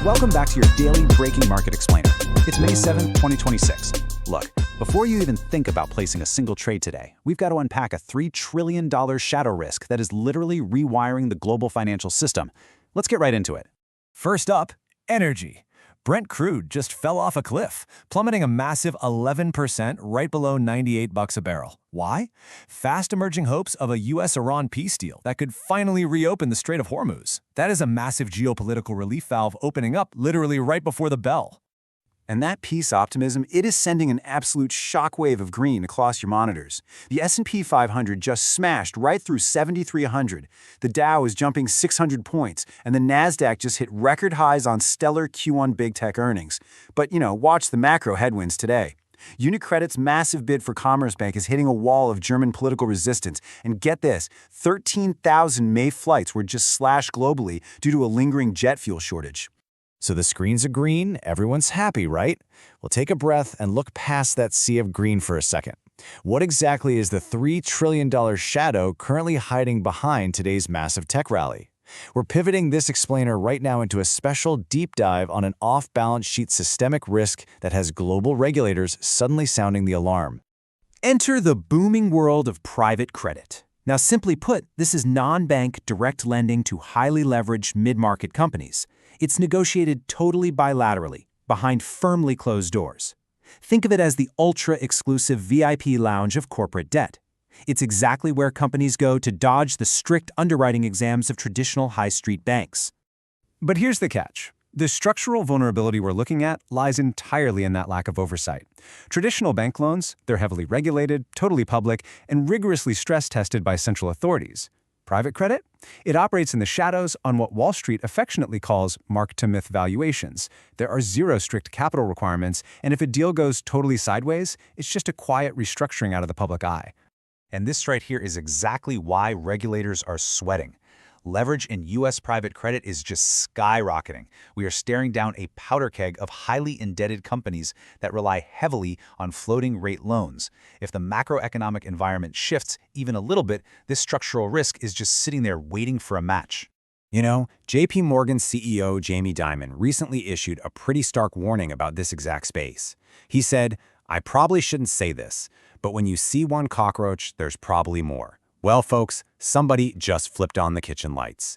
Welcome back to your daily breaking market explainer. It's May 7th, 2026. Look, before you even think about placing a single trade today, we've got to unpack a $3 trillion shadow risk that is literally rewiring the global financial system. Let's get right into it. First up, energy. Brent crude just fell off a cliff, plummeting a massive 11% right below $98 a barrel. Why? Fast emerging hopes of a US-Iran peace deal that could finally reopen the Strait of Hormuz. That is a massive geopolitical relief valve opening up literally right before the bell. And that peace optimism, it is sending an absolute shockwave of green across your monitors. The S&P 500 just smashed right through 7,300. The Dow is jumping 600 points, and the Nasdaq just hit record highs on stellar Q1 big tech earnings. But, watch the macro headwinds today. UniCredit's massive bid for Commerzbank is hitting a wall of German political resistance. And get this, 13,000 May flights were just slashed globally due to a lingering jet fuel shortage. So the screens are green, everyone's happy, right? Well, take a breath and look past that sea of green for a second. What exactly is the $3 trillion shadow currently hiding behind today's massive tech rally? We're pivoting this explainer right now into a special deep dive on an off-balance sheet systemic risk that has global regulators suddenly sounding the alarm. Enter the booming world of private credit. Now, simply put, this is non-bank direct lending to highly leveraged mid-market companies. It's negotiated totally bilaterally, behind firmly closed doors. Think of it as the ultra-exclusive VIP lounge of corporate debt. It's exactly where companies go to dodge the strict underwriting exams of traditional high street banks. But here's the catch. The structural vulnerability we're looking at lies entirely in that lack of oversight. Traditional bank loans, they're heavily regulated, totally public, and rigorously stress-tested by central authorities. Private credit? It operates in the shadows on what Wall Street affectionately calls mark-to-myth valuations. There are zero strict capital requirements, and if a deal goes totally sideways, it's just a quiet restructuring out of the public eye. And this right here is exactly why regulators are sweating. Leverage in U.S. private credit is just skyrocketing. We are staring down a powder keg of highly indebted companies that rely heavily on floating rate loans. If the macroeconomic environment shifts even a little bit, this structural risk is just sitting there waiting for a match. JP Morgan CEO Jamie Dimon recently issued a pretty stark warning about this exact space. He said, "I probably shouldn't say this, but when you see one cockroach, there's probably more." Well, folks, somebody just flipped on the kitchen lights.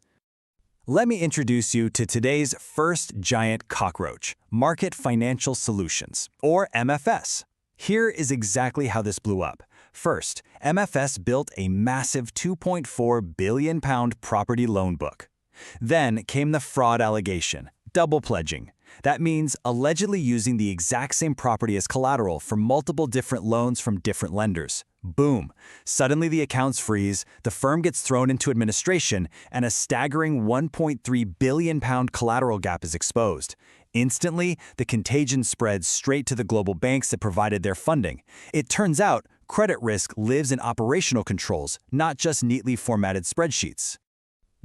Let me introduce you to today's first giant cockroach, Market Financial Solutions, or MFS. Here is exactly how this blew up. First, MFS built a massive £2.4 billion property loan book. Then came the fraud allegation, double pledging. That means allegedly using the exact same property as collateral for multiple different loans from different lenders. Boom. Suddenly the accounts freeze, the firm gets thrown into administration, and a staggering £1.3 billion collateral gap is exposed. Instantly, the contagion spreads straight to the global banks that provided their funding. It turns out, credit risk lives in operational controls, not just neatly formatted spreadsheets.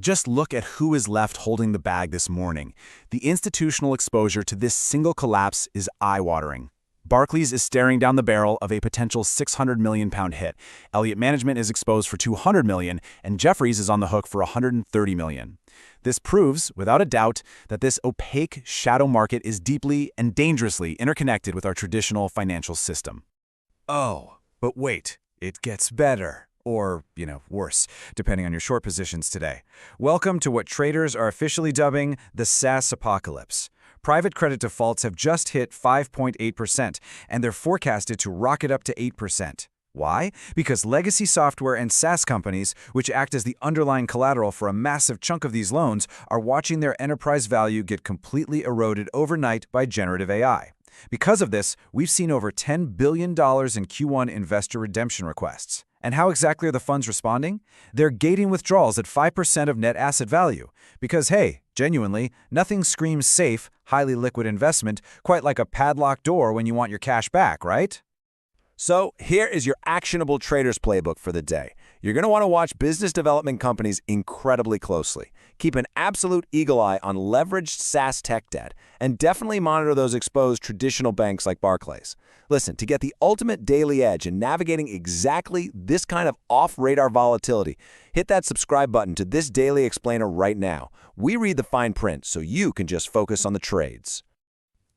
Just look at who is left holding the bag this morning. The institutional exposure to this single collapse is eye-watering. Barclays is staring down the barrel of a potential £600 million hit. Elliott Management is exposed for $200 million, and Jefferies is on the hook for $130 million. This proves, without a doubt, that this opaque shadow market is deeply and dangerously interconnected with our traditional financial system. Oh, but wait, it gets better. Or, worse, depending on your short positions today. Welcome to what traders are officially dubbing the SaaS apocalypse. Private credit defaults have just hit 5.8%, and they're forecasted to rocket up to 8%. Why? Because legacy software and SaaS companies, which act as the underlying collateral for a massive chunk of these loans, are watching their enterprise value get completely eroded overnight by generative AI. Because of this, we've seen over $10 billion in Q1 investor redemption requests. And how exactly are the funds responding? They're gating withdrawals at 5% of net asset value. Because, hey, genuinely, nothing screams safe, highly liquid investment quite like a padlocked door when you want your cash back, right? So here is your actionable trader's playbook for the day. You're going to want to watch business development companies incredibly closely. Keep an absolute eagle eye on leveraged SaaS tech debt, and definitely monitor those exposed traditional banks like Barclays. Listen, to get the ultimate daily edge in navigating exactly this kind of off-radar volatility, hit that subscribe button to this daily explainer right now. We read the fine print so you can just focus on the trades.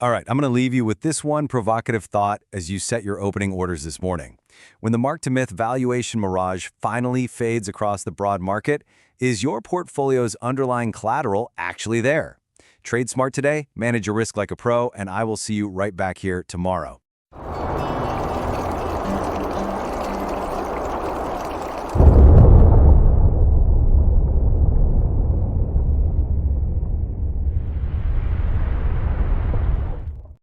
All right, I'm going to leave you with this one provocative thought as you set your opening orders this morning. When the mark-to-myth valuation mirage finally fades across the broad market, is your portfolio's underlying collateral actually there? Trade smart today, manage your risk like a pro, and I will see you right back here tomorrow.